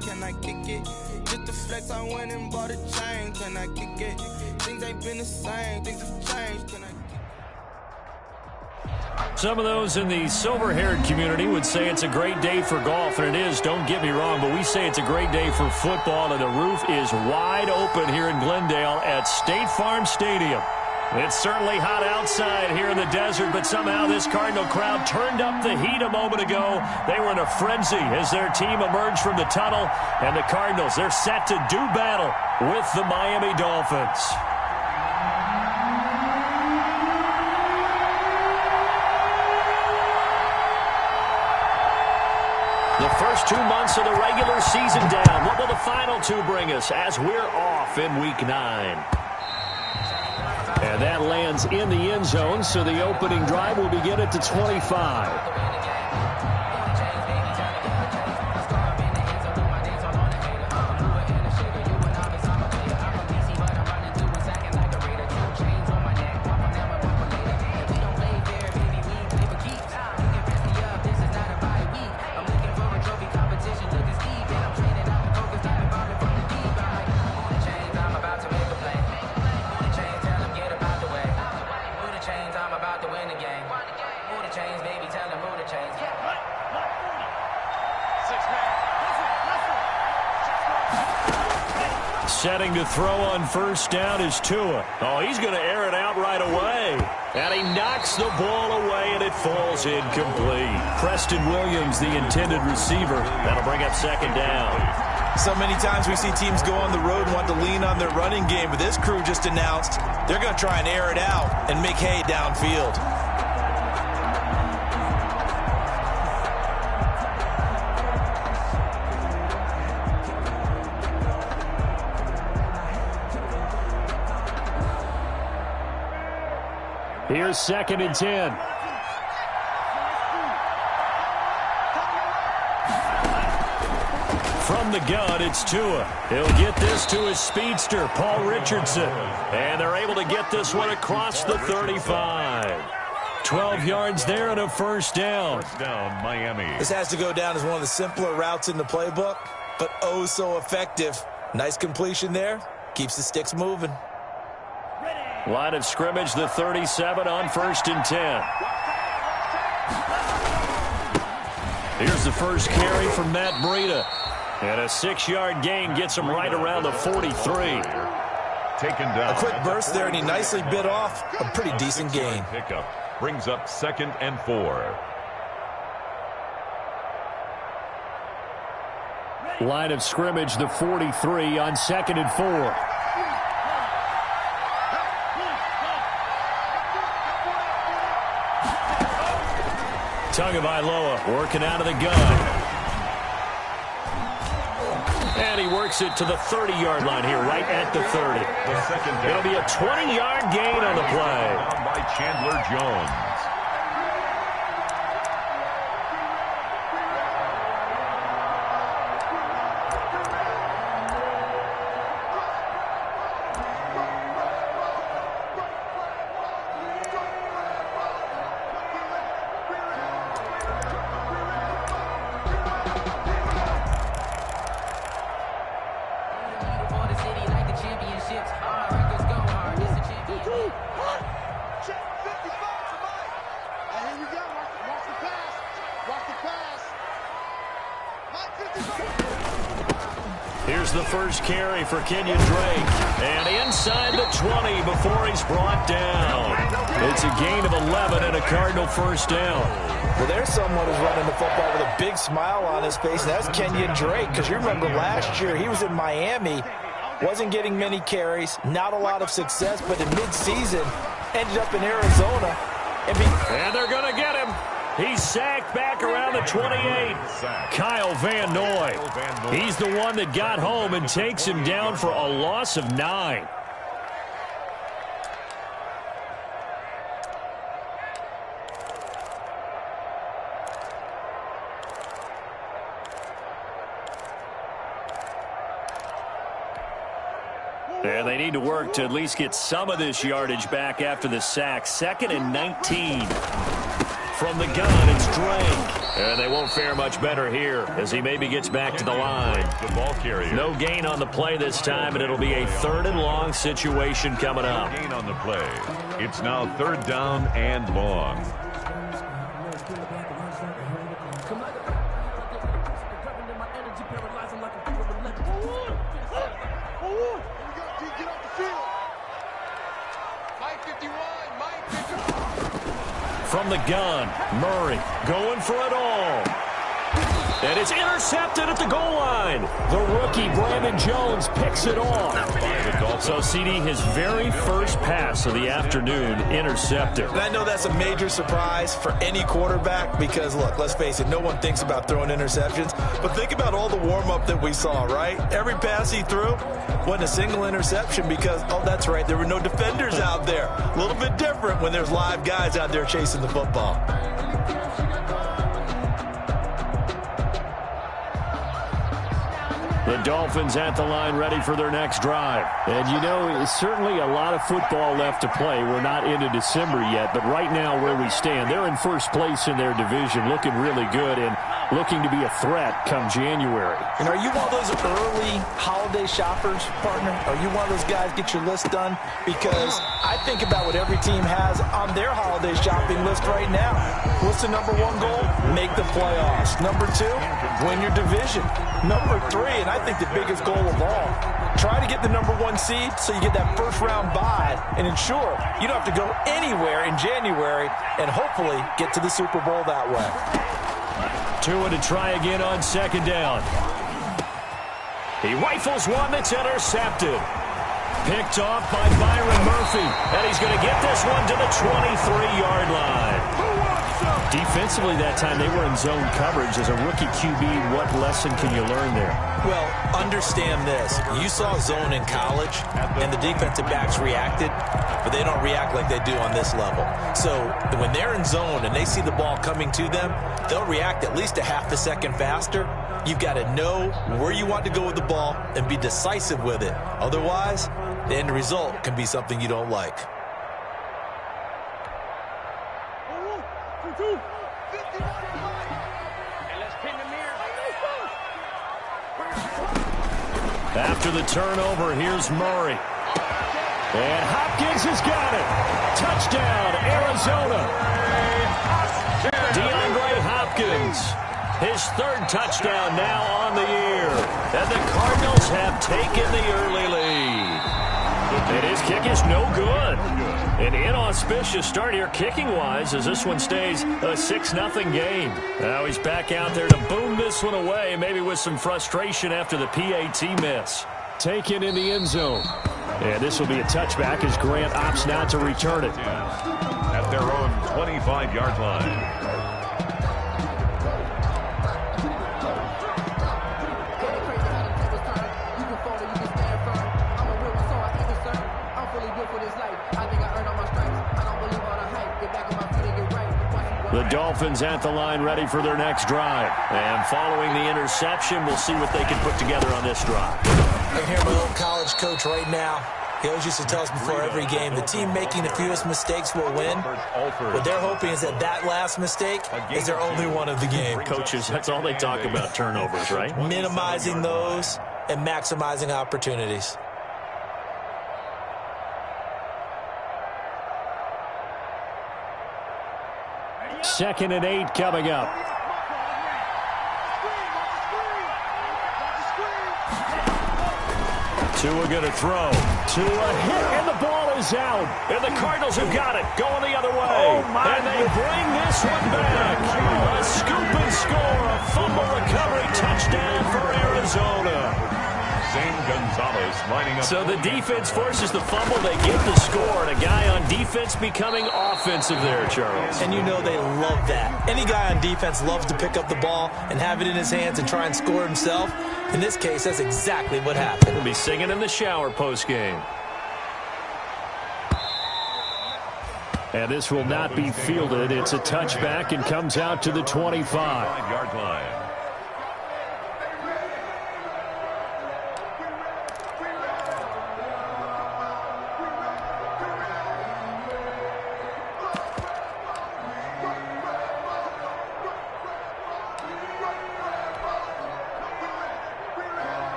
can I kick it? Just the flex, I went and bought a chain, can I kick it? Things ain't been the same, things have changed, can I kick it? Some of those in the silver-haired community would say it's a great day for golf, and it is, don't get me wrong, but we say it's a great day for football, and the roof is wide open here in Glendale at State Farm Stadium. It's certainly hot outside here in the desert, but somehow this Cardinal crowd turned up the heat a moment ago. They were in a frenzy as their team emerged from the tunnel, and the Cardinals, they're set to do battle with the Miami Dolphins. The first 2 months of the regular season down. What will the final two bring us as we're off in Week 9? And that lands in the end zone, so the opening drive will begin at the 25. Setting to throw on first down is Tua. Oh, he's going to air it out right away. And he knocks the ball away, and it falls incomplete. Preston Williams, the intended receiver. That'll bring up second down. So many times we see teams go on the road and want to lean on their running game, but this crew just announced they're going to try and air it out and make hay downfield. Here's 2nd and 10. From the gun, it's Tua. He'll get this to his speedster, Paul Richardson. And they're able to get this one across the 35. 12 yards there and a first down. First down, Miami. This has to go down as one of the simpler routes in the playbook, but oh so effective. Nice completion there. Keeps the sticks moving. Line of scrimmage, the 37 on 1st and 10. Here's the first carry from Matt Breida. And a 6-yard gain gets him right around the 43. Taken down. A quick burst there, and he nicely bit off a pretty decent gain. Pickup brings up 2nd and 4. Line of scrimmage, the 43 on 2nd and 4. Tagovailoa working out of the gun. And he works it to the 30-yard line here, right at the 30. The second down. It'll be a 20-yard gain on the play. Down by Chandler Jones. Here's the first carry for Kenyon Drake. And inside the 20 before he's brought down. It's a gain of 11 and a Cardinal first down. Well, there's someone who's running the football with a big smile on his face, and that's Kenyon Drake, because you remember last year he was in Miami, wasn't getting many carries, not a lot of success, but in midseason ended up in Arizona. And they're going to get him. He's sacked back around the 28. Kyle Van Noy. He's the one that got home and takes him down for a loss of 9. And they need to work to at least get some of this yardage back after the sack. 2nd and 19. From the gun, it's Drake. And they won't fare much better here as he maybe gets back to the line. The ball carrier. No gain on the play this time, and it'll be a 3rd and long situation coming up. No gain on the play. It's now 3rd down and long. From the gun, Murray going for it all. And it's intercepted at the goal line. The rookie, Brandon Jones, picks it off. So, CD, his very first pass of the afternoon intercepted. And I know that's a major surprise for any quarterback because, look, let's face it, no one thinks about throwing interceptions. But think about all the warm-up that we saw, right? Every pass he threw wasn't a single interception because, oh, that's right, there were no defenders out there. A little bit different when there's live guys out there chasing the football. The Dolphins at the line ready for their next drive. And, you know, certainly a lot of football left to play. We're not into December yet, but right now where we stand, they're in first place in their division, looking really good and looking to be a threat come January. And are you one of those early holiday shoppers, partner? Are you one of those guys get your list done? Because I think about what every team has on their holiday shopping list right now. What's the number 1 goal? Make the playoffs. Number 2, win your division. Number 3, and I think the biggest goal of all, try to get the number 1 seed so you get that first-round bye and ensure you don't have to go anywhere in January and hopefully get to the Super Bowl that way. Tua to try again on 2nd down. He rifles one that's intercepted. Picked off by Byron Murphy. And he's going to get this one to the 23-yard line. Defensively that time, they were in zone coverage. As a rookie QB, what lesson can you learn there? Well, understand this. You saw zone in college, and the defensive backs reacted, but they don't react like they do on this level. So when they're in zone and they see the ball coming to them, they'll react at least a half a second faster. You've got to know where you want to go with the ball and be decisive with it. Otherwise, the end result can be something you don't like. After the turnover, here's Murray. And Hopkins has got it. Touchdown, Arizona. DeAndre Hopkins. His 3rd touchdown now on the year. And the Cardinals have taken the early lead. And his kick is no good. An inauspicious start here kicking-wise as this one stays a 6-0 game. Now he's back out there to boom this one away, maybe with some frustration after the PAT miss. Taken in the end zone. And this will be a touchback as Grant opts not to return it. At their own 25-yard line. The Dolphins at the line ready for their next drive. And following the interception, we'll see what they can put together on this drive. I hear my old college coach right now. He always used to tell us before every game, the team making the fewest mistakes will win. What they're hoping is that last mistake is their only one of the game. Coaches, that's all they talk about, turnovers, right? Minimizing those and maximizing opportunities. Second and 8 coming up. Tua going to throw. Tua hit, and the ball is out. And the Cardinals have got it, going the other way. And they bring this one back. A scoop and score, a fumble recovery touchdown for Arizona. Zane Gonzalez lining up. So the defense forces the fumble. They get the score, and a guy on defense becoming offensive there, Charles. And you know they love that. Any guy on defense loves to pick up the ball and have it in his hands and try and score himself. In this case, that's exactly what happened. We'll be singing in the shower post-game. And this will not be fielded. It's a touchback and comes out to the 25-yard line.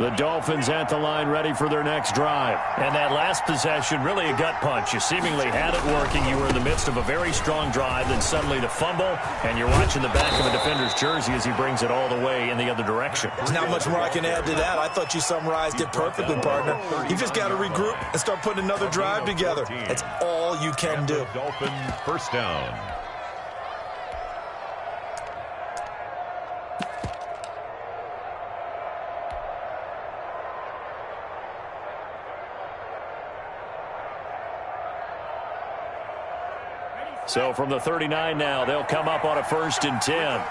The Dolphins at the line ready for their next drive. And that last possession, really a gut punch. You seemingly had it working. You were in the midst of a very strong drive, then suddenly the fumble, and you're watching the back of a defender's jersey as he brings it all the way in the other direction. There's not much more I can add to that. I thought you summarized it perfectly, partner. You just got to regroup and start putting another drive together. That's all you can do. Dolphins first down. So from the 39 now, they'll come up on a 1st and 10.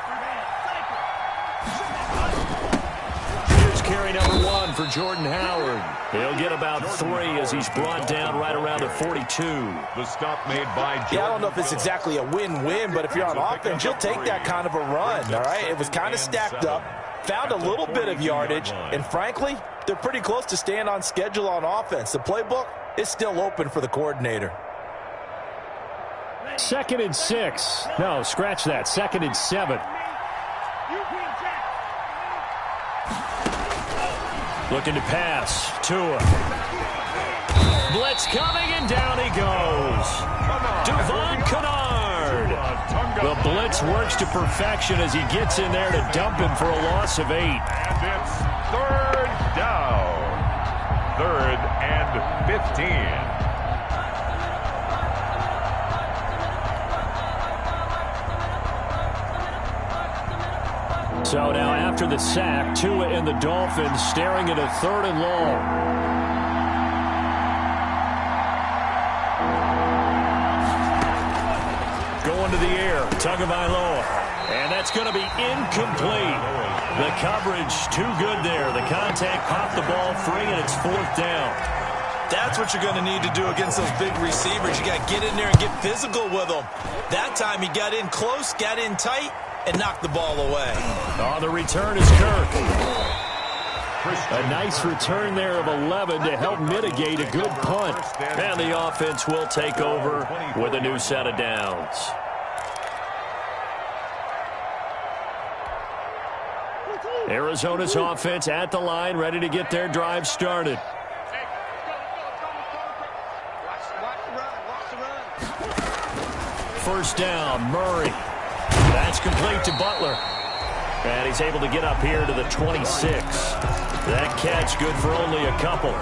Here's carry number 1 for Jordan Howard. He'll get about 3 as he's brought down right around the 42. The stop made by Jordan. Yeah, I don't know if it's exactly a win-win, but if you're on offense, you'll take that kind of a run, all right? It was kind of stacked up, found a little bit of yardage, and frankly, they're pretty close to staying on schedule on offense. The playbook is still open for the coordinator. 2nd and 6. No, scratch that. 2nd and 7. Looking to pass. Tua. Blitz coming, and down he goes. Devon Kennard. The blitz works to perfection as he gets in there to dump him for a loss of 8. And it's 3rd down. 3rd and 15. So now after the sack, Tua and the Dolphins staring at a 3rd and long. Going to the air, Tagovailoa. And that's going to be incomplete. The coverage too good there. The contact popped the ball free, and it's 4th down. That's what you're going to need to do against those big receivers. You got to get in there and get physical with them. That time he got in close, got in tight, and knocked the ball away. On the return is Kirk. A nice return there of 11 to help mitigate a good punt. And the offense will take over with a new set of downs. Arizona's offense at the line, ready to get their drive started. First down, Murray. That's complete to Butler. And he's able to get up here to the 26. That catch good for only a couple.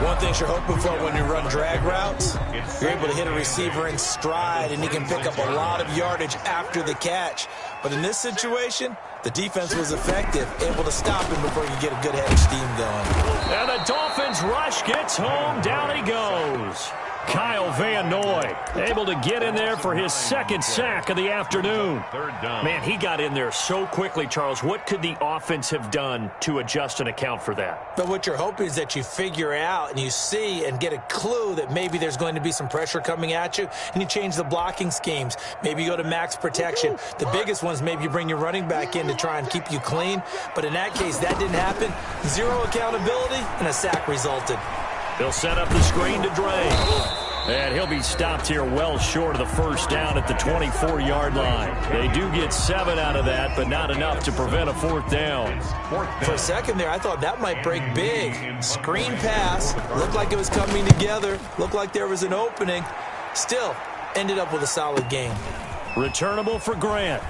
One thing you're hoping for when you run drag routes, you're able to hit a receiver in stride, and he can pick up a lot of yardage after the catch. But in this situation, the defense was effective, able to stop him before you get a good head of steam going. And the Dolphins rush gets home. Down he goes. Kyle Van Noy able to get in there for his 2nd sack of the afternoon. 3rd down. Man, he got in there so quickly, Charles. What could the offense have done to adjust and account for that? But what you're hoping is that you figure out and you see and get a clue that maybe there's going to be some pressure coming at you, and you change the blocking schemes. Maybe you go to max protection. The biggest ones, maybe you bring your running back in to try and keep you clean. But in that case, that didn't happen. 0 accountability, and a sack resulted. They'll set up the screen to Dre. And he'll be stopped here well short of the 1st down at the 24-yard line. They do get 7 out of that, but not enough to prevent a 4th down. For a second there, I thought that might break big. Screen pass. Looked like it was coming together. Looked like there was an opening. Still, ended up with a solid game. Returnable for Grant.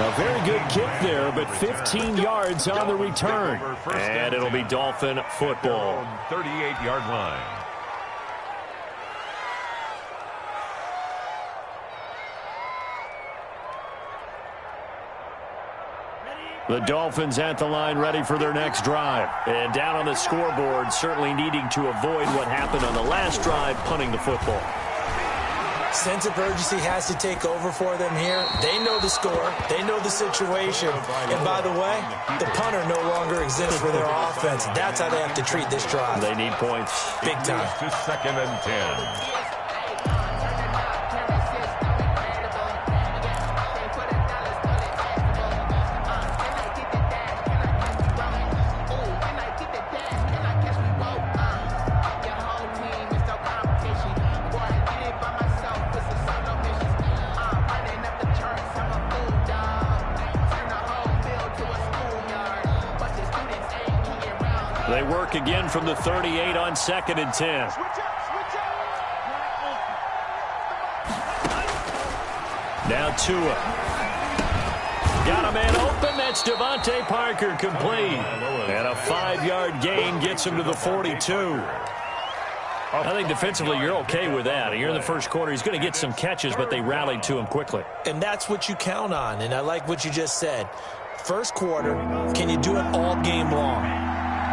A very good kick there, but 15 yards on the return. And it'll be Dolphin football. 38-yard line. The Dolphins at the line ready for their next drive. And down on the scoreboard, certainly needing to avoid what happened on the last drive, punting the football. Sense of urgency has to take over for them here. They know the score. They know the situation. And by the way, the punter no longer exists for their offense. That's how they have to treat this drive. They need points. Big time. To 2nd and 10. they work again from the 38 on 2nd and 10. Now Tua. Got a man open. That's Devontae Parker, complete. And a 5-yard gain gets him to the 42. I think defensively you're okay with that. You're in the first quarter. He's going to get some catches, but they rallied to him quickly. And that's what you count on, and I like what you just said. First quarter, can you do it all game long?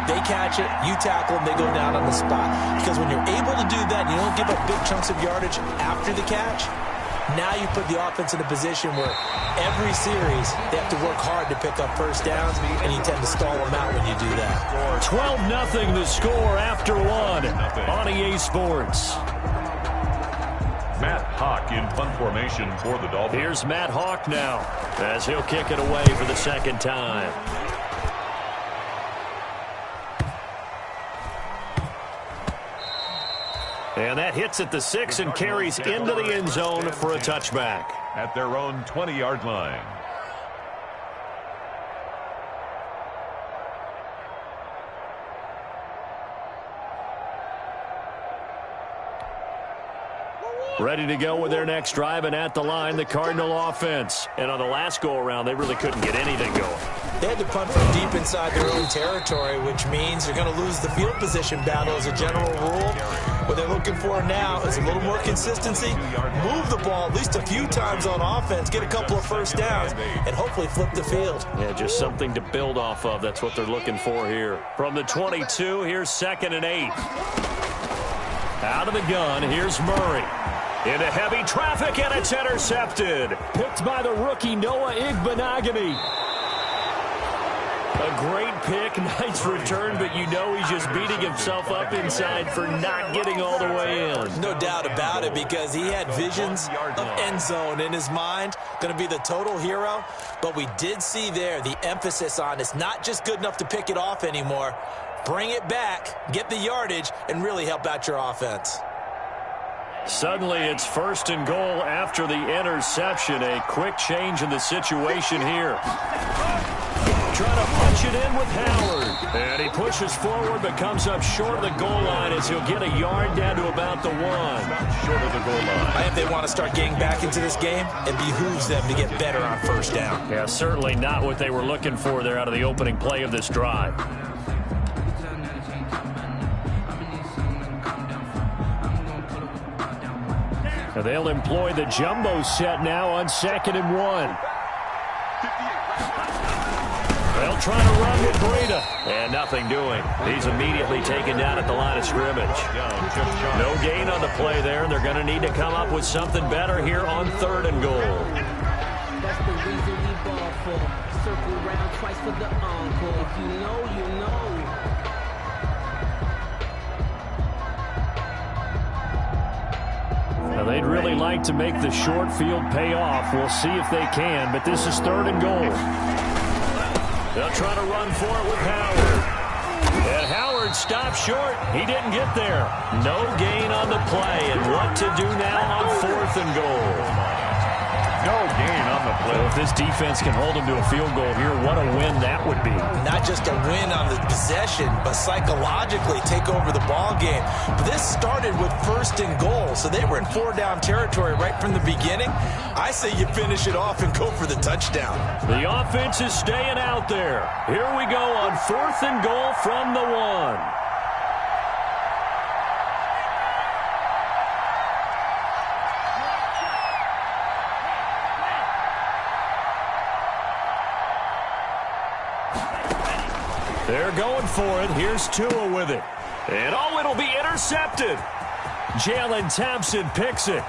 They catch it, you tackle them, they go down on the spot. Because when you're able to do that, you don't give up big chunks of yardage after the catch, now you put the offense in a position where every series they have to work hard to pick up first downs, and you tend to stall them out when you do that. 12-0 the score after one on EA Sports. Matt Hawk in punt formation for the Dolphins. Here's Matt Hawk now as he'll kick it away for the second time. And that hits at the 6 and carries into the end zone for a touchback. At their own 20-yard line. Ready to go with their next drive, and at the line, the Cardinal offense. And on the last go-around, they really couldn't get anything going. They had to punt from deep inside their own territory, which means they're going to lose the field position battle as a general rule. What they're looking for now is a little more consistency, move the ball at least a few times on offense, get a couple of first downs, and hopefully flip the field. Yeah, just something to build off of. That's what they're looking for here. From the 22, here's 2nd and 8. Out of the gun, here's Murray. Into heavy traffic, and it's intercepted. Picked by the rookie Noah Igbenogany. A great pick, nice return, but you know he's just beating himself up inside for not getting all the way in. No doubt about it, because he had visions of end zone in his mind. Going to be the total hero. But we did see there the emphasis on it's not just good enough to pick it off anymore. Bring it back, get the yardage, and really help out your offense. Suddenly it's 1st and goal after the interception. A quick change in the situation here. Trying to punch it in with Howard. And he pushes forward but comes up short of the goal line as he'll get a yard down to about the 1. Short of the goal line. I think they want to start getting back into this game. It behooves them to get better on first down. Yeah, certainly not what they were looking for there out of the opening play of this drive. Now they'll employ the jumbo set now on 2nd and 1. They'll try to run with Breida. And nothing doing. He's immediately taken down at the line of scrimmage. No gain on the play there, and they're going to need to come up with something better here on 3rd and goal. That's the reason we ball for. Circle around twice for the encore. If you know, you know. Now they'd really like to make the short field pay off. We'll see if they can, but this is 3rd and goal. They'll try to run for it with Howard. And Howard stopped short. He didn't get there. No gain on the play. And what to do now on 4th and goal? No gain on the play. So if this defense can hold them to a field goal here, what a win that would be. Not just a win on the possession, but psychologically take over the ball game. But this started with 1st and goal, so they were in 4-down territory right from the beginning. I say you finish it off and go for the touchdown. The offense is staying out there. Here we go on 4th and goal from the 1. They're going for it. Here's Tua with it. And oh, it'll be intercepted. Jalen Thompson picks it.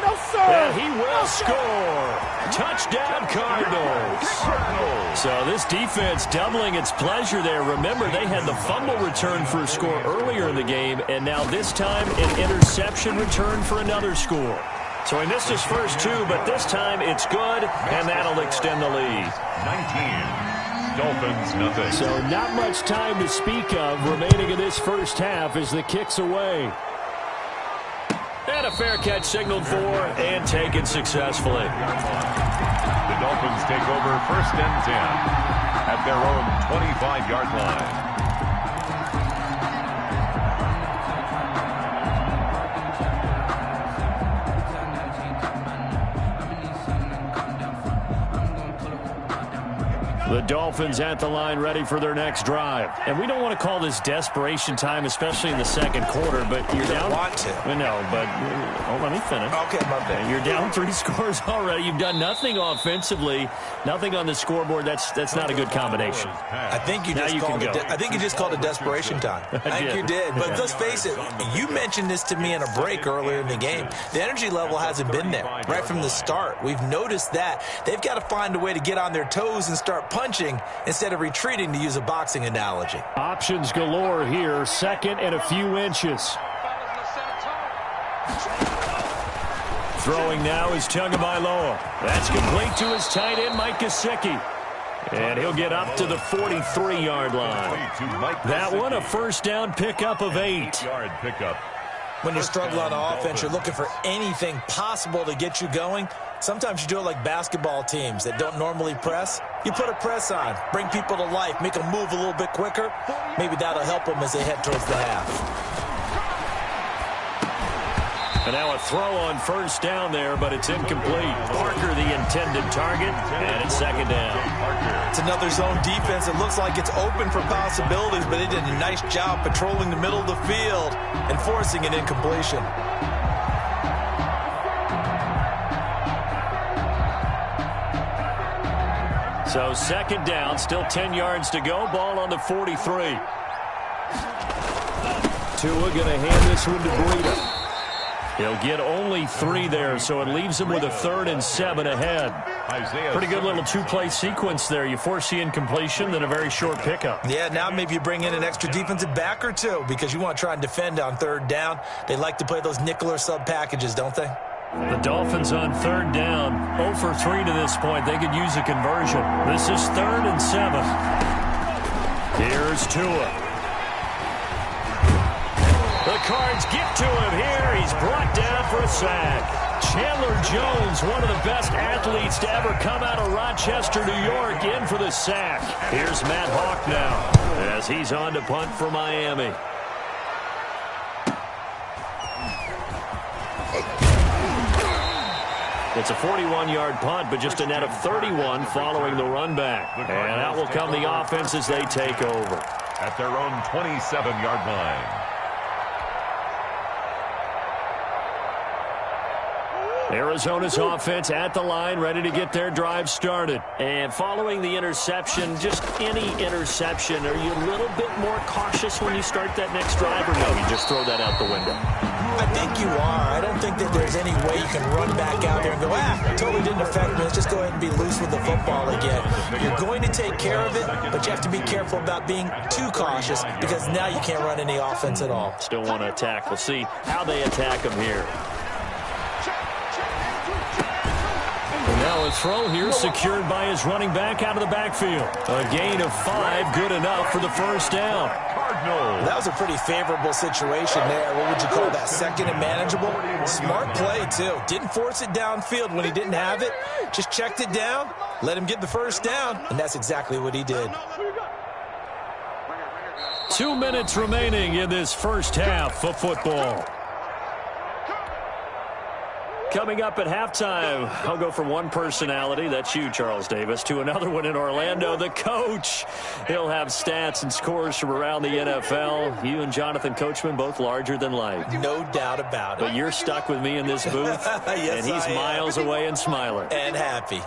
No, sir. And he will score. Touchdown, Cardinals. So this defense doubling its pleasure there. Remember, they had the fumble return for a score earlier in the game, and now this time an interception return for another score. So he missed his first 2, but this time it's good, and that'll extend the lead. 19. Dolphins, nothing. So not much time to speak of remaining in this first half as the kick's away. And And a fair catch signaled for and taken successfully. The Dolphins take over 1st and 10 at their own 25-yard line. The Dolphins at the line ready for their next drive. And we don't want to call this desperation time, especially in the second quarter, but you're down. Want to. Well, no, but let me finish. Okay, my bad. You're down 3 scores already. You've done nothing offensively, nothing on the scoreboard. That's not a good combination. I think you just called it desperation time. I think you did. But let's face it, you mentioned this to me in a break earlier in the game. The energy level hasn't been there right from the start. We've noticed that. They've got to find a way to get on their toes and start punching instead of retreating, to use a boxing analogy. Options galore here. 2nd and a few inches. Throwing now is Tagovailoa. That's complete to his tight end, Mike Gesicki. And he'll get up to the 43-yard line. That one, a 1st down pickup of 8. When you struggle on offense, you're looking for anything possible to get you going. Sometimes you do it like basketball teams that don't normally press. You put a press on, bring people to life, make them move a little bit quicker. Maybe that'll help them as they head towards the half. And now a throw on 1st down there, but it's incomplete. Parker, the intended target, and it's 2nd down. It's another zone defense. It looks like it's open for possibilities, but they did a nice job patrolling the middle of the field and forcing an incompletion. So 2nd down, still 10 yards to go. Ball on the 43. Tua going to hand this one to Breida. He'll get only 3 there, so it leaves him with a 3rd and 7 ahead. Pretty good little 2-play sequence there. You force the incompletion, then a very short pickup. Yeah, now maybe you bring in an extra defensive back or 2 because you want to try and defend on 3rd down. They like to play those nickel or sub packages, don't they? The Dolphins on 3rd down, 0 for 3 to this point. They could use a conversion. This is 3rd and 7. Here's Tua. The Cards get to him here. He's brought down for a sack. Chandler Jones, one of the best athletes to ever come out of Rochester, New York, in for the sack. Here's Matt Hawk now as he's on to punt for Miami. It's a 41-yard punt, but just a net of 31 following the run back. And out will come the offense as they take over. At their own 27-yard line. Arizona's offense at the line, ready to get their drive started. And following the interception, just any interception, are you a little bit more cautious when you start that next drive, or no, you just throw that out the window? I think you are. I don't think that there's any way you can run back out there and go, totally didn't affect me. Let's just go ahead and be loose with the football again. You're going to take care of it, but you have to be careful about being too cautious because now you can't run any offense at all. Still want to attack. We'll see how they attack them here. And now a throw here secured by his running back out of the backfield. A gain of 5, good enough for the 1st down. That was a pretty favorable situation there. What would you call that? 2nd and manageable? Smart play, too. Didn't force it downfield when he didn't have it. Just checked it down, let him get the 1st down, and that's exactly what he did. 2 minutes remaining in this first half of football. Coming up at halftime, I'll go from one personality, that's you, Charles Davis, to another one in Orlando, the coach. He'll have stats and scores from around the NFL. You and Jonathan Coachman, both larger than life. No doubt about it. But you're stuck with me in this booth, yes, and he's miles away and smiling. And happy.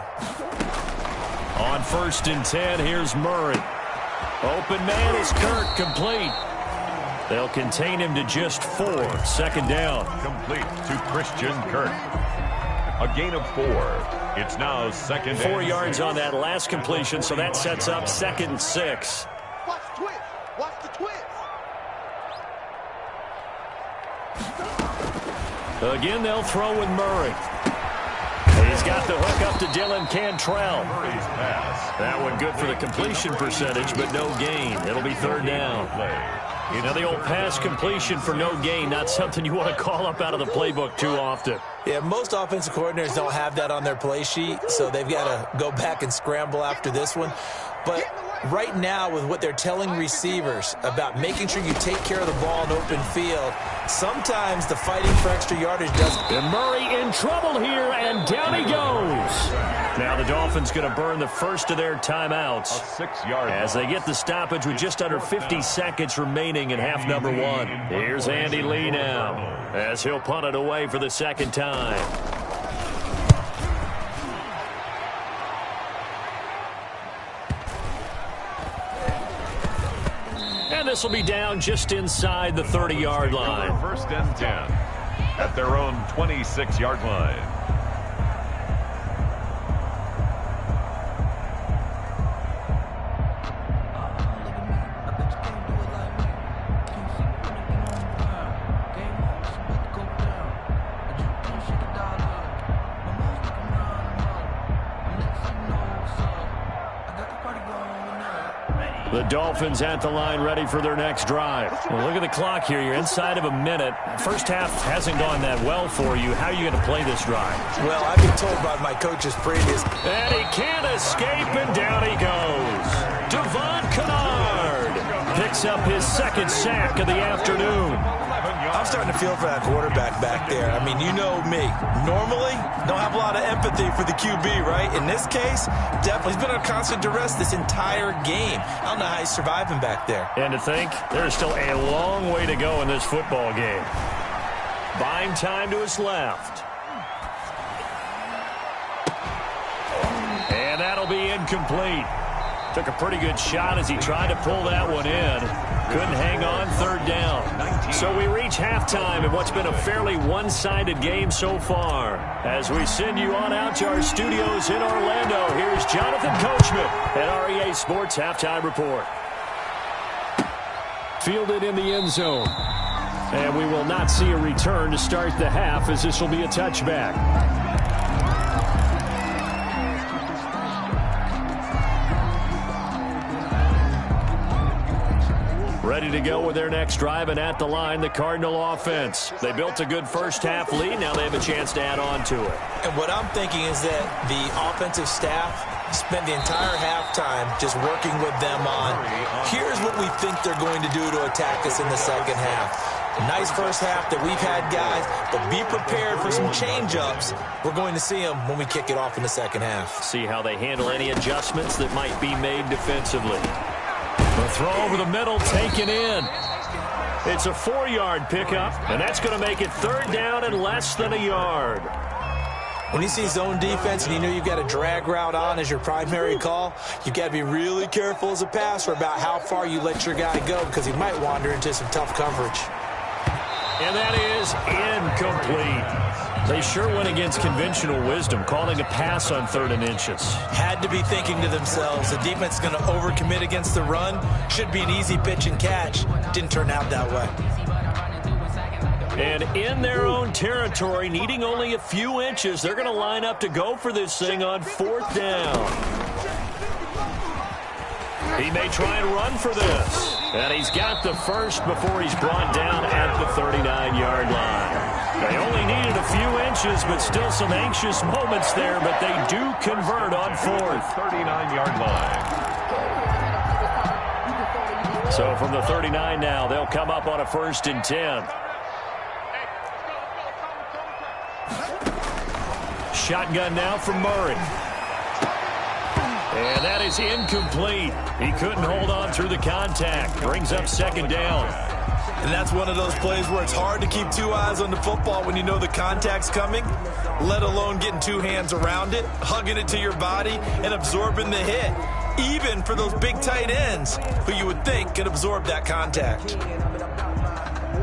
On 1st and 10, here's Murray. Open man is Kirk, complete. They'll contain him to just 4. 2nd down. Complete to Christian Kirk. A gain of 4. It's now 2nd and 4 yards on that last completion, so that sets up 2nd and 6. Watch the twist. Watch the twist. Again, they'll throw with Murray. He's got the hook up to Dylan Cantrell. Murray's pass. That one good for the completion percentage, but no gain. It'll be third down. You know, the old pass completion for no gain, not something you want to call up out of the playbook too often. Yeah, most offensive coordinators don't have that on their play sheet, so they've got to go back and scramble after this one. But right now, with what they're telling receivers about making sure you take care of the ball in open field, sometimes the fighting for extra yardage doesn't. And Murray in trouble here, and down he goes. Now the Dolphins going to burn the first of their timeouts A 6-yard as they get the stoppage with just under 50 seconds remaining in half number one. Here's Andy Lee now as he'll punt it away for the second time. And this will be down just inside the 30-yard line. First and 10 at their own 26-yard line. The Dolphins at the line ready for their next drive. Well, look at the clock here. You're inside of a minute. First half hasn't gone that well for you. How are you going to play this drive? Well, I've been told by my coaches previous. And he can't escape, and down he goes. Devon Kennard picks up his second sack of the afternoon. I'm starting to feel for that quarterback back there. I mean, you know me. Normally, don't have a lot of empathy for the QB, right? In this case, definitely. He's been under constant duress this entire game. I don't know how he's surviving back there. And to think, there's still a long way to go in this football game. Buying time to his left. And that'll be incomplete. Took a pretty good shot as he tried to pull that one in. Couldn't hang on, third down. So we reach halftime in what's been a fairly one-sided game so far. As we send you on out to our studios in Orlando, here's Jonathan Coachman at REA Sports Halftime Report. Fielded in the end zone. And we will not see a return to start the half, as this will be a touchback. Ready to go with their next drive, and at the line, the Cardinal offense. They built a good first half lead. Now they have a chance to add on to it. And what I'm thinking is that the offensive staff spent the entire halftime just working with them on, here's what we think they're going to do to attack us in the second half. Nice first half that we've had, guys, but be prepared for some change-ups. We're going to see them when we kick it off in the second half. See how they handle any adjustments that might be made defensively. The throw over the middle, taken in. It's a 4-yard pickup, and that's going to make it third down and less than a yard. When you see zone defense and you know you've got a drag route on as your primary call, you've got to be really careful as a passer about how far you let your guy go, because he might wander into some tough coverage. And that is incomplete. They sure went against conventional wisdom, calling a pass on 3rd and inches. Had to be thinking to themselves, the defense is going to overcommit against the run. Should be an easy pitch and catch. Didn't turn out that way. And in their own territory, needing only a few inches, they're going to line up to go for this thing on 4th down. He may try and run for this. And he's got the first before he's brought down at the 39-yard line. They only needed a few inches, but still some anxious moments there, but they do convert on 4th. 39-yard line. So from the 39 now, they'll come up on a 1st and 10. Shotgun now from Murray. And that is incomplete. He couldn't hold on through the contact. Brings up 2nd down. And that's one of those plays where it's hard to keep two eyes on the football when you know the contact's coming, let alone getting two hands around it, hugging it to your body, and absorbing the hit, even for those big tight ends who you would think could absorb that contact.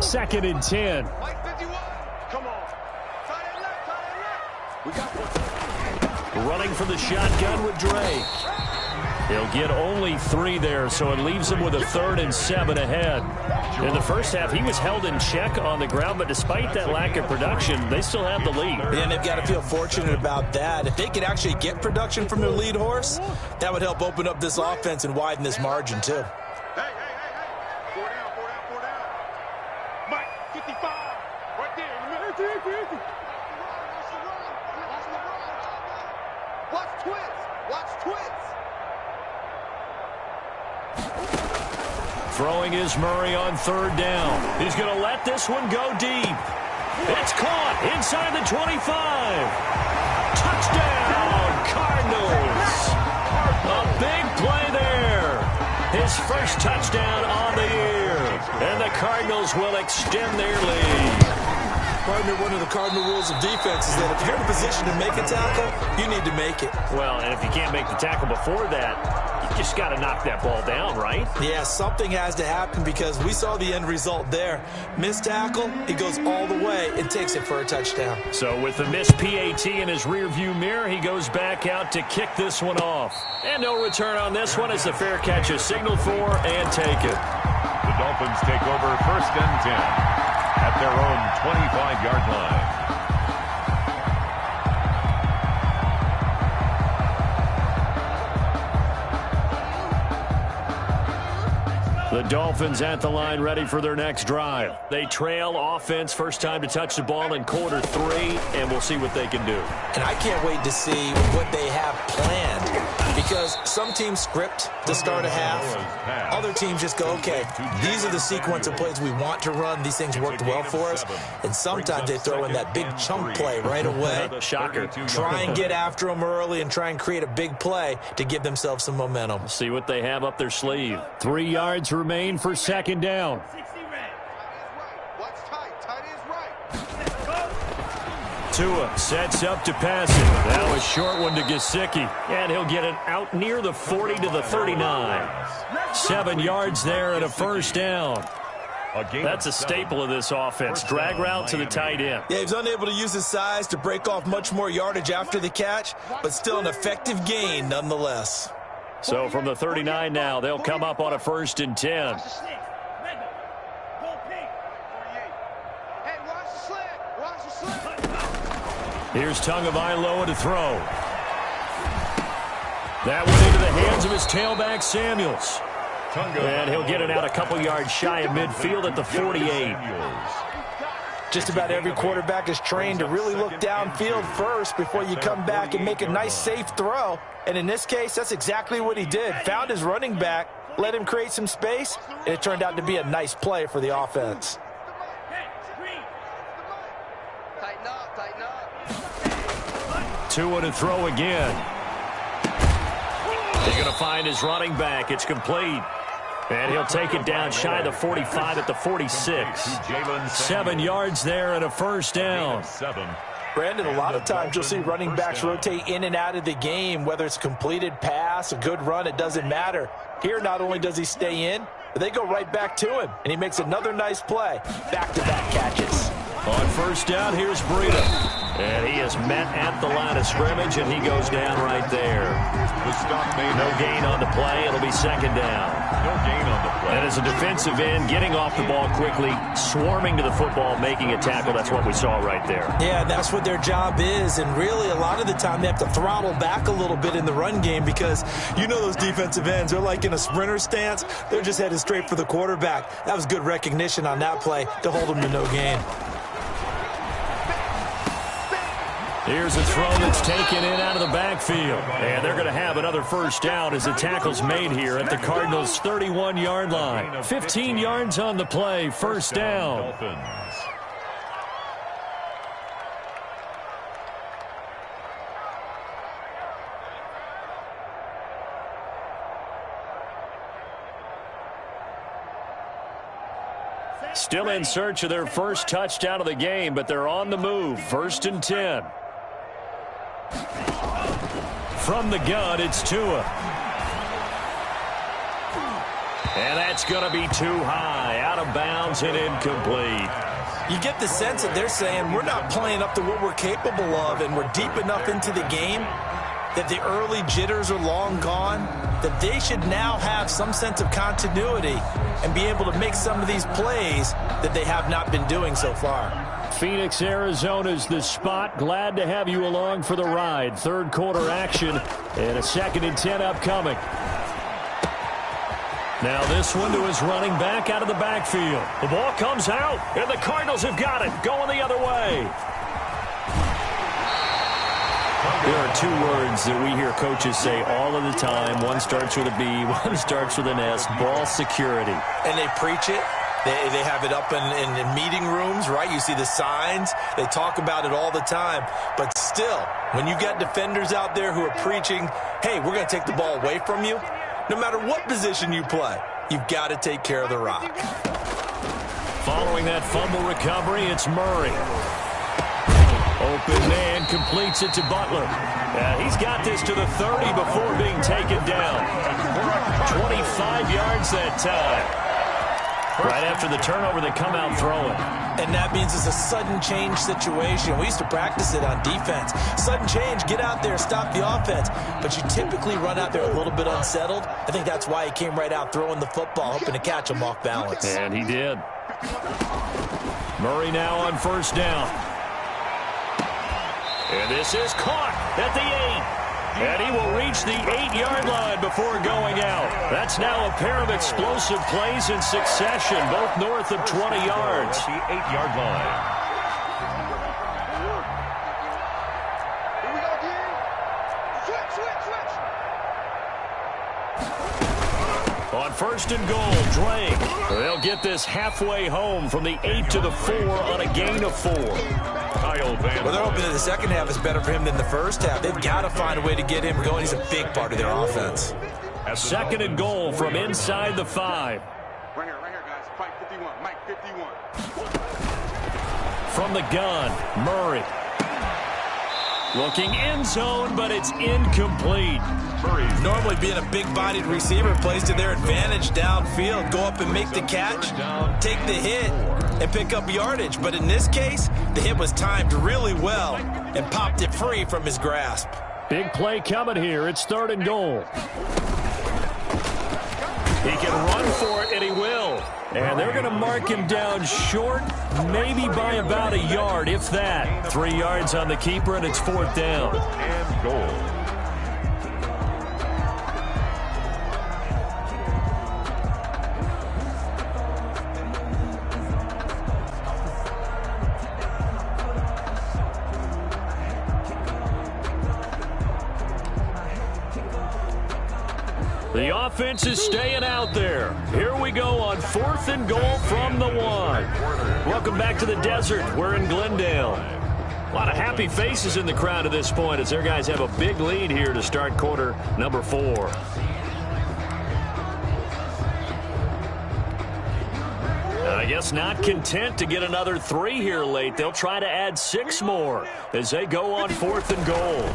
2nd and 10. Running from the shotgun with Drake. He'll get only 3 there, so it leaves him with a 3rd and 7 ahead. In the first half, he was held in check on the ground, but despite that lack of production, they still have the lead. And they've got to feel fortunate about that. If they could actually get production from their lead horse, that would help open up this offense and widen this margin, too. Hey. 4 down. Mike, 55. Right there. Easy. Watch twins. Throwing is Murray on 3rd down. He's going to let this one go deep. It's caught inside the 25. Touchdown, Cardinals. A big play there. His first touchdown on the year. And the Cardinals will extend their lead. Partner, one of the cardinal rules of defense is that if you're in a position to make a tackle, you need to make it. Well, and if you can't make the tackle before that, you just got to knock that ball down, right? Yeah, something has to happen because we saw the end result there. Missed tackle, he goes all the way and takes it for a touchdown. So with the missed PAT in his rearview mirror, he goes back out to kick this one off. And no return on this one as the fair catch is signaled for and taken. The Dolphins take over 1st and 10 at their own 25-yard line. The Dolphins at the line ready for their next drive. They trail offense, first time to touch the ball in quarter 3, and we'll see what they can do. And I can't wait to see what they have planned because some teams script to start a half. Other teams just go, okay, these are the sequence of plays we want to run. These things worked well for us. And sometimes they throw in that big chunk play right away. Shocker. Try and get after them early and try and create a big play to give themselves some momentum. See what they have up their sleeve. 3 yards remain for 2nd down. Tua sets up to pass it. That was a short one to Gesicki. And he'll get it out near the 40 to the 39. 7 yards there and a 1st down. That's a staple of this offense. Drag route to the tight end. Yeah, he was unable to use his size to break off much more yardage after the catch, but still an effective gain nonetheless. So from the 39 now, they'll come up on a 1st and 10. Here's Tagovailoa to throw. That went into the hands of his tailback, Samuels. And he'll get it out a couple yards shy of midfield at the 48. Just about every quarterback is trained to really look downfield first before you come back and make a nice, safe throw. And in this case, that's exactly what he did. Found his running back, let him create some space, and it turned out to be a nice play for the offense. Tua to throw again. He's going to find his running back. It's complete. And he'll take it down shy of the 45 at the 46. 7 yards there and a 1st down. Brandon, a lot of times you'll see running backs rotate in and out of the game, whether it's a completed pass, a good run, it doesn't matter. Here, not only does he stay in, but they go right back to him, and he makes another nice play. Back-to-back catches. On 1st down, here's Breida. And he is met at the line of scrimmage, and he goes down right there. No gain on the play. It'll be 2nd down. No gain on the play. And as a defensive end, getting off the ball quickly, swarming to the football, making a tackle, that's what we saw right there. Yeah, that's what their job is. And really, a lot of the time, they have to throttle back a little bit in the run game because you know those defensive ends, they're like in a sprinter stance. They're just headed straight for the quarterback. That was good recognition on that play to hold them to no gain. Here's a throw that's taken in out of the backfield. And they're going to have another 1st down as the tackle's made here at the Cardinals' 31-yard line. 15 yards on the play, 1st down. Still in search of their first touchdown of the game, but they're on the move. 1st and 10. From the gun, it's Tua. And that's going to be too high, out of bounds and incomplete. You get the sense that they're saying we're not playing up to what we're capable of, and we're deep enough into the game that the early jitters are long gone. that they should now have some sense of continuity and be able to make some of these plays that they have not been doing so far. Phoenix, Arizona's the spot. Glad to have you along for the ride. Third quarter action and a 2nd and 10 upcoming. Now this one to his running back out of the backfield. The ball comes out, and the Cardinals have got it. Going the other way. There are 2 words that we hear coaches say all of the time. One starts with a B, one starts with an S. Ball security. And they preach it. They have it up in meeting rooms, right? You see the signs. They talk about it all the time. But still, when you got defenders out there who are preaching, hey, we're going to take the ball away from you, no matter what position you play, you've got to take care of the rock. Following that fumble recovery, it's Murray. Open man completes it to Butler. He's got this to the 30 before being taken down. 25 yards that time. Right after the turnover, they come out throwing. And that means it's a sudden change situation. We used to practice it on defense. Sudden change, get out there, stop the offense. But you typically run out there a little bit unsettled. I think that's why he came right out throwing the football, hoping to catch him off balance. And he did. Murray now on 1st down. And this is caught at the 8. And he will reach the 8-yard line before going out. That's now a pair of explosive plays in succession, both north of 20 yards. At the 8-yard line. Here we go again. Switch. On 1st and goal, Drake. They'll get this halfway home from the 8 to the 4 on a gain of 4. Well, they're hoping that the second half is better for him than the first half. They've got to find a way to get him going. He's a big part of their offense. A 2nd and goal from inside the 5. Right here, guys. Fight 51. Mike 51. From the gun, Murray. Looking end zone, but it's incomplete. Normally being a big-bodied receiver plays to their advantage downfield. Go up and make the catch, take the hit, and pick up yardage. But in this case, the hit was timed really well and popped it free from his grasp. Big play coming here. It's 3rd and goal. He can run for it, and he will. And they're going to mark him down short, maybe by about a yard, if that. 3 yards on the keeper, and it's 4th down. And goal. The offense is staying out there. Here we go on 4th and goal from the 1. Welcome back to the desert. We're in Glendale. A lot of happy faces in the crowd at this point as their guys have a big lead here to start quarter number 4. I guess not content to get another 3 here late. They'll try to add 6 more as they go on 4th and goal.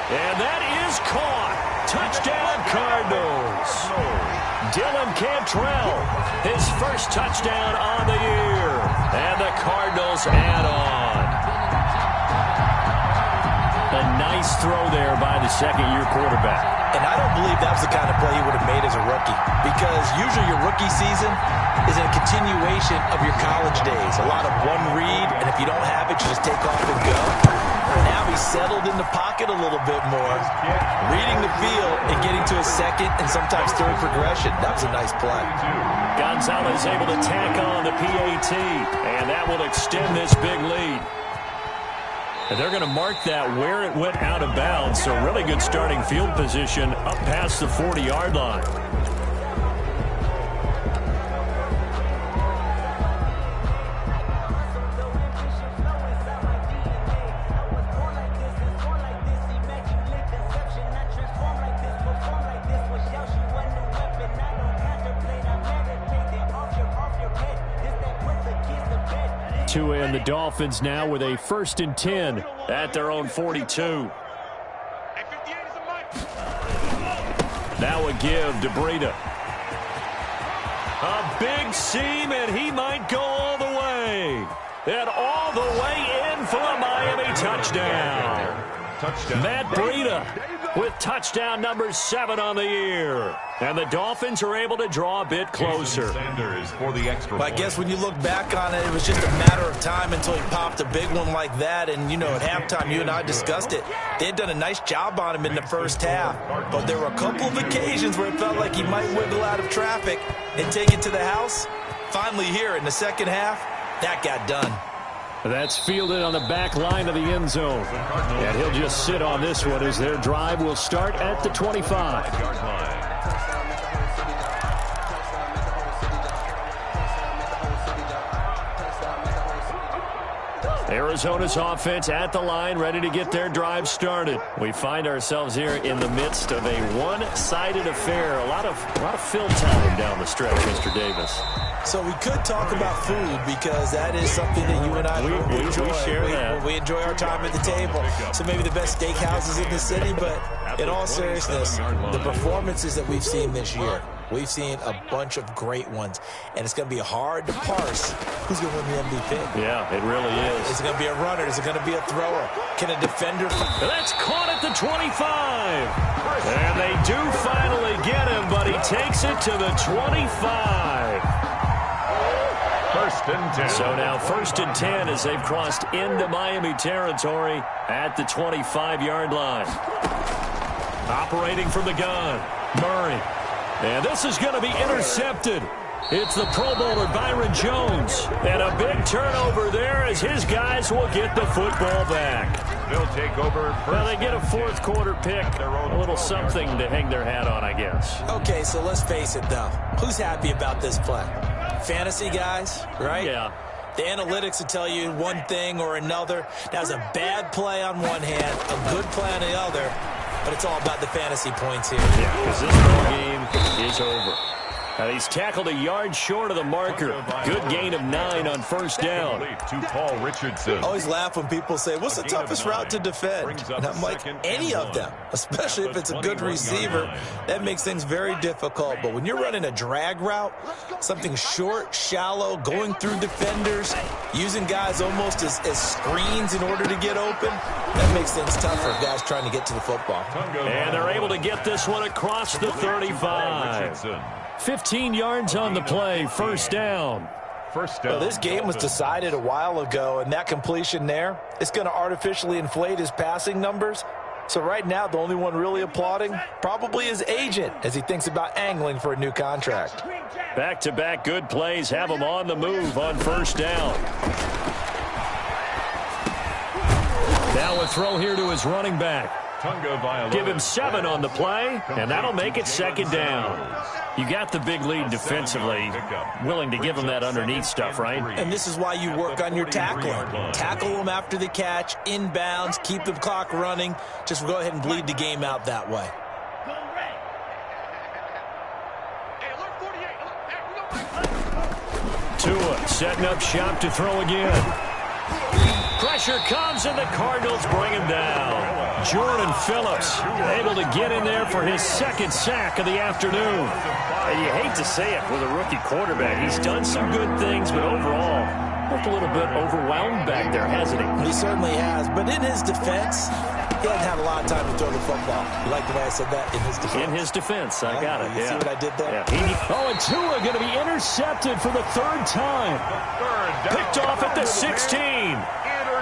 And that is caught. Touchdown, Cardinals. Dylan Cantrell, his first touchdown on the year. And the Cardinals add on. A nice throw there by the second-year quarterback. And I don't believe that was the kind of play he would have made as a rookie, because usually your rookie season is a continuation of your college days. A lot of one read, and if you don't have it, you just take off and go. Now he's settled in the pocket a little bit more, reading the field and getting to a second and sometimes third progression. That was a nice play. Gonzalez able to tack on the PAT, and that will extend this big lead. And they're going to mark that where it went out of bounds, so really good starting field position up past the 40-yard line. And the Dolphins now with a 1st and 10 at their own 42. Now a give to Breida. A big seam, and he might go all the way. And all the way in for a Miami touchdown. Touchdown. Matt Breida with touchdown number 7 on the year. And the Dolphins are able to draw a bit closer. Sanders for the extra Well, I guess when you look back on it, it was just a matter of time until he popped a big one like that. And, you know, at halftime, you and I discussed it. They had done a nice job on him in the first half. But there were a couple of occasions where it felt like he might wiggle out of traffic and take it to the house. Finally here in the second half, that got done. That's fielded on the back line of the end zone. And he'll just sit on this one as their drive will start at the 25. Arizona's offense at the line, ready to get their drive started. We find ourselves here in the midst of a one-sided affair. A lot of fill time down the stretch, Mr. Davis. So we could talk about food because that is something that you and I enjoy. We share that. We enjoy our time at the table. So maybe the best steakhouses in the city, but in all seriousness, the performances that we've seen this year, we've seen a bunch of great ones, and it's going to be hard to parse who's going to win the MVP. Yeah, it really is. Is it going to be a runner? Is it going to be a thrower? Can a defender? That's caught at the 25. And they do finally get him, but he takes it to the 25. First and 10. So now first and 10 as they've crossed into Miami territory at the 25-yard line. Operating from the gun, Murray. And this is going to be intercepted. It's the Pro Bowler Byron Jones. And a big turnover there as his guys will get the football back. They'll take over. Well, they get a fourth quarter pick. A little something to hang their hat on, I guess. Okay, so let's face it, though. Who's happy about this play? Fantasy guys, right? Yeah. The analytics will tell you one thing or another. That was a bad play on one hand, a good play on the other, but it's all about the fantasy points here. Yeah, because this ball game is over. Now he's tackled a yard short of the marker. Good gain of 9 on first down. To Paul Richardson. I always laugh when people say, what's the toughest route to defend? And I'm like, any of them, especially if it's a good receiver. That makes things very difficult. But when you're running a drag route, something short, shallow, going through defenders, using guys almost as screens in order to get open, that makes things tougher for guys trying to get to the football. And they're able to get this one across the 35. 15 yards on the play, first down. Well, this game was decided a while ago, and that completion there, it's going to artificially inflate his passing numbers. So right now, the only one really applauding probably his agent as he thinks about angling for a new contract. Back-to-back good plays have him on the move on first down. Now a throw here to his running back. Give him 7 on the play, and that'll make it second down. You got the big lead defensively, willing to give him that underneath stuff, right? And this is why you work on your tackling. Tackle them after the catch, inbounds, keep the clock running. Just go ahead and bleed the game out that way. Tua setting up shop to throw again. Pressure comes, and the Cardinals bring him down. Jordan Phillips able to get in there for his second sack of the afternoon. And you hate to say it with a rookie quarterback. He's done some good things, but overall, looked a little bit overwhelmed back there, hasn't he? He certainly has. But in his defense, he hasn't had a lot of time to throw the football. You like the way I said that? In his defense. In his defense. I got it. You see what I did there? Yeah. And Tua going to be intercepted for the third time. Picked off at the 16.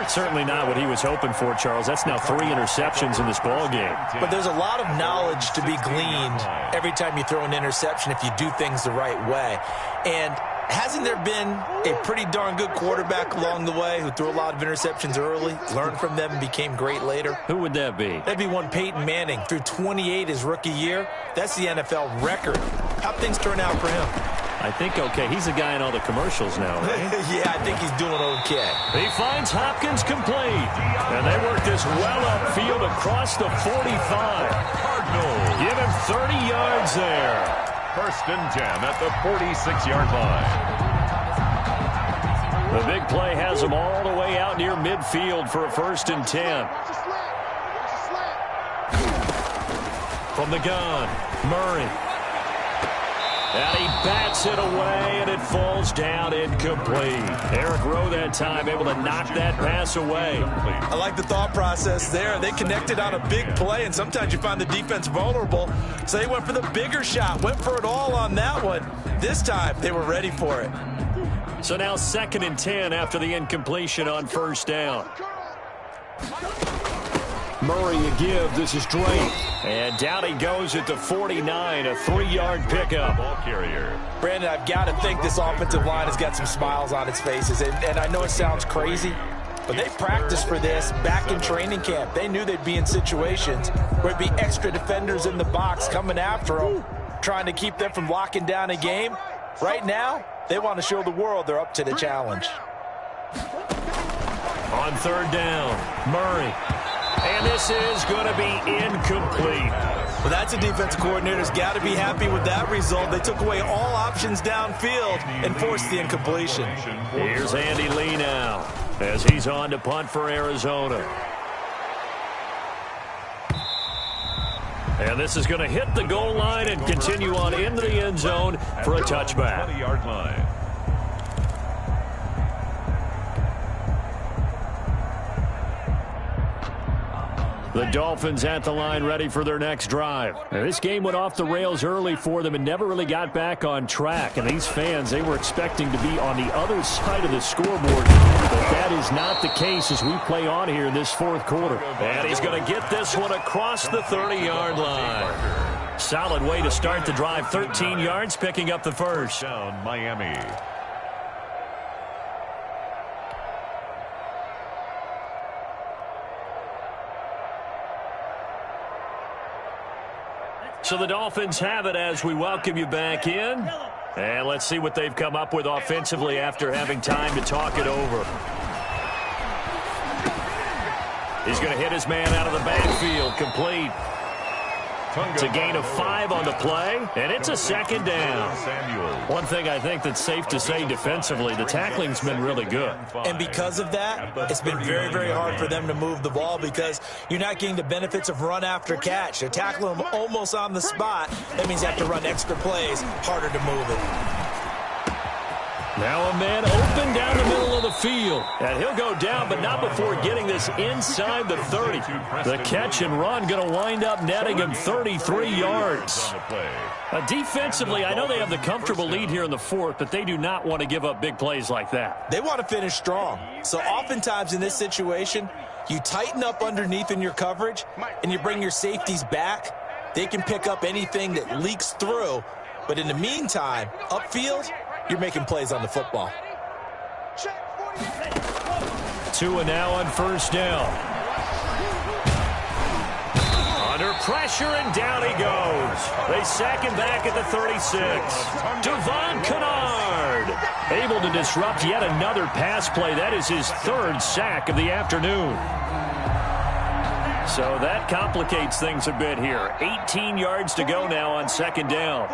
Certainly not what he was hoping for, Charles. That's now 3 interceptions in this ball game. But there's a lot of knowledge to be gleaned every time you throw an interception if you do things the right way. And hasn't there been a pretty darn good quarterback along the way who threw a lot of interceptions early, learned from them, and became great later? Who would that be? That'd be one Peyton Manning. Threw 28 his rookie year. That's the NFL record. How'd things turn out for him? I think okay. He's a guy in all the commercials now, right? Yeah, I think he's doing okay. He finds Hopkins complete. And they work this well upfield across the 45. Cardinals give him 30 yards there. First and 10 at the 46-yard line. The big play has him all the way out near midfield for a first and 10. From the gun, Murray. And he bats it away, and it falls down incomplete. Eric Rowe that time able to knock that pass away. I like the thought process there. They connected on a big play, and sometimes you find the defense vulnerable. So they went for the bigger shot, went for it all on that one. This time, they were ready for it. So now 2nd and 10 after the incompletion on first down. Murray a give. This is Drake. And down he goes at the 49, a 3-yard pickup. Ball carrier. Brandon, I've got to think this offensive line has got some smiles on its faces. And I know it sounds crazy, but they practiced for this back in training camp. They knew they'd be in situations where it'd be extra defenders in the box coming after them, trying to keep them from locking down a game. Right now, they want to show the world they're up to the challenge. On 3rd down, Murray. And this is going to be incomplete. Well, that's a defensive coordinator's got to be happy with that result. They took away all options downfield and forced the incompletion. Here's Andy Lee now as he's on to punt for Arizona. And this is going to hit the goal line and continue on into the end zone for a touchback. 20-yard line. The Dolphins at the line ready for their next drive. Now, this game went off the rails early for them and never really got back on track. And these fans, they were expecting to be on the other side of the scoreboard. But that is not the case as we play on here in this 4th quarter. And he's going to get this one across the 30-yard line. Solid way to start the drive. 13 yards, picking up the first. Down Miami. So the Dolphins have it as we welcome you back in. And let's see what they've come up with offensively after having time to talk it over. He's going to hit his man out of the backfield, complete. It's a gain of 5 on the play, and it's a 2nd down. One thing I think that's safe to say defensively, the tackling's been really good. And because of that, it's been very, very hard for them to move the ball because you're not getting the benefits of run after catch. They're tackling them almost on the spot. That means you have to run extra plays, harder to move it. Now a man open down the middle of the field. And he'll go down, but not before getting this inside the 30. The catch and run going to wind up netting him 33 yards. Defensively, I know they have the comfortable lead here in the 4th, but they do not want to give up big plays like that. They want to finish strong. So oftentimes in this situation, you tighten up underneath in your coverage, and you bring your safeties back. They can pick up anything that leaks through. But in the meantime, upfield, you're making plays on the football. Tua now on first down. Under pressure, and down he goes. They sack him back at the 36. Devon Kennard able to disrupt yet another pass play. That is his 3rd sack of the afternoon. So that complicates things a bit here. 18 yards to go now on 2nd down.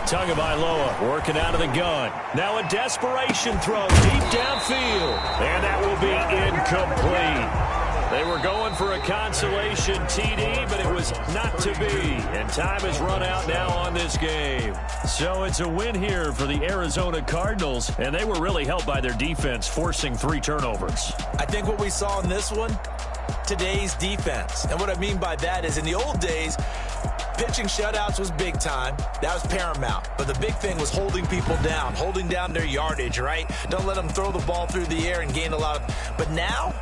Tagovailoa working out of the gun. Now a desperation throw deep downfield. And that will be incomplete. They were going for a consolation TD, but it was not to be. And time has run out now on this game. So it's a win here for the Arizona Cardinals. And they were really helped by their defense, forcing 3 turnovers. I think what we saw in this one, today's defense. And what I mean by that is in the old days, pitching shutouts was big time. That was paramount. But the big thing was holding people down, holding down their yardage, right? Don't let them throw the ball through the air and gain a lot of... But now,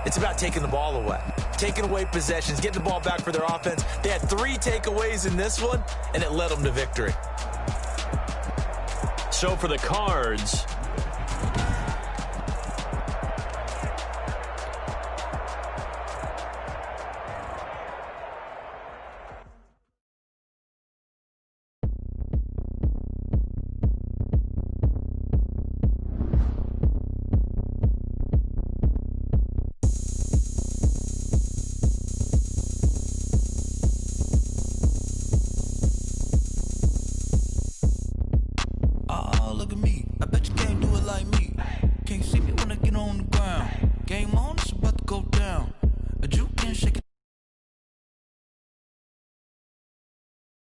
it's about taking the ball away. Taking away possessions, getting the ball back for their offense. They had 3 takeaways in this one, and it led them to victory. So for the Cards... Look at me, I bet you can't do it like me. Can't see me when I get on the ground.